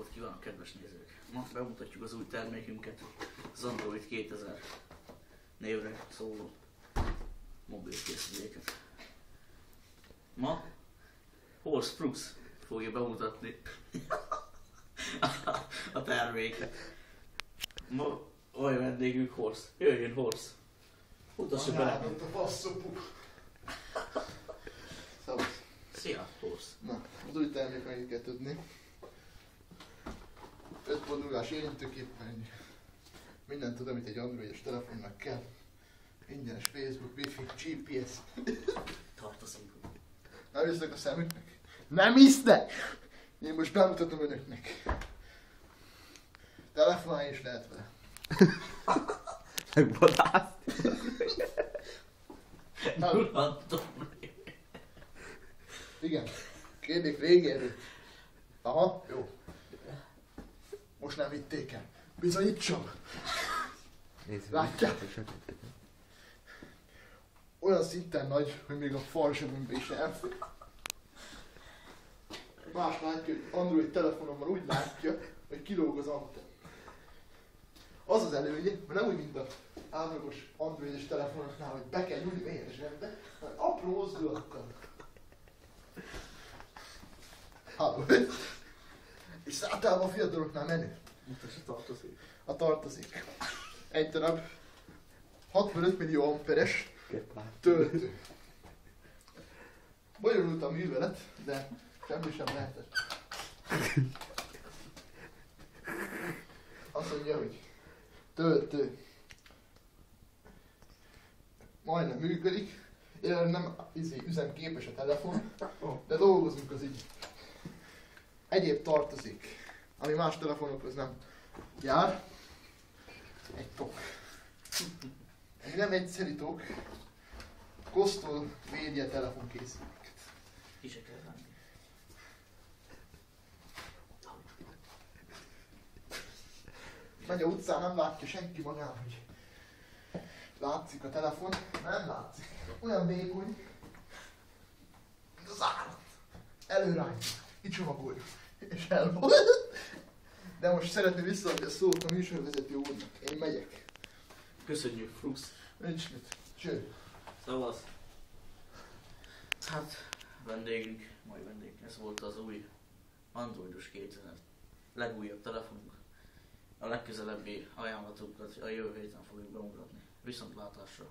napot kívánok, kedves nézők! Ma bemutatjuk az új termékünket, az Android 2000 névre szóló mobilkészüléket. Ma Horst Frux fogja bemutatni a terméket. Ma olyan vendégünk Horst. Jöjjön Horst! Mutassa be nekünk! A faszopuk! Szevasz! Szia Horst! Na, az új termék meg kell tudni. 5.0-ás érintőképernyő. Mindent tud, amit egy androidos telefonnak kell. Ingyenes Facebook, Wi-Fi, GPS. Tartozunk. Nem hisznek a szemüknek? Nem hisznek! Én most bemutatom önöknek. Telefonálni is lehet vele. Megvadász. Igen. Kérdék végéről. Aha, jó. Most nem hitték el. Bizonyítsam. Látják? Olyan szinten nagy, hogy még a farsebünkbe is elfér. Más látja, hogy Android telefonomban úgy látja, hogy kilóg az antenn. Az az előnye, mert nem úgy, mint az átlagos androidos telefonoknál, hogy be kell nyúlni mélyen zsebbe, hanem apró mozdulattal. Halló. És általában a fiataloknál menő. Mutasd a tartozék. A tartozék. Egy darab 65 millió amperes töltő. Bonyolult a művelet, de semmi sem lehetett. Azt mondja, hogy töltő. Majdnem működik. Jelenleg nem üzemképes a telefon, de dolgozunk az így. Egyéb tartozik, ami más telefonokhoz nem jár. Egy tok. Egy nem egyszerű tok. Kosztol védi a telefonkészüléket. Ki se kell venni. Megy a utcán, nem látja senki magán, hogy látszik a telefon. Nem látszik. Olyan vékony, mint az állat. Előrány, kicsomagolja, és el van. De most szeretném visszaadni a szót a műsorvezető úrnak. Én megyek. Köszönjük Frux! Nincs mit. Cső. Szavasz! Hát, vendégünk, mai vendég, ez volt az új Androidos 2000 legújabb telefonunk. A legközelebbi ajánlatunkat a jövő héten fogjuk bemutatni. Viszontlátásra!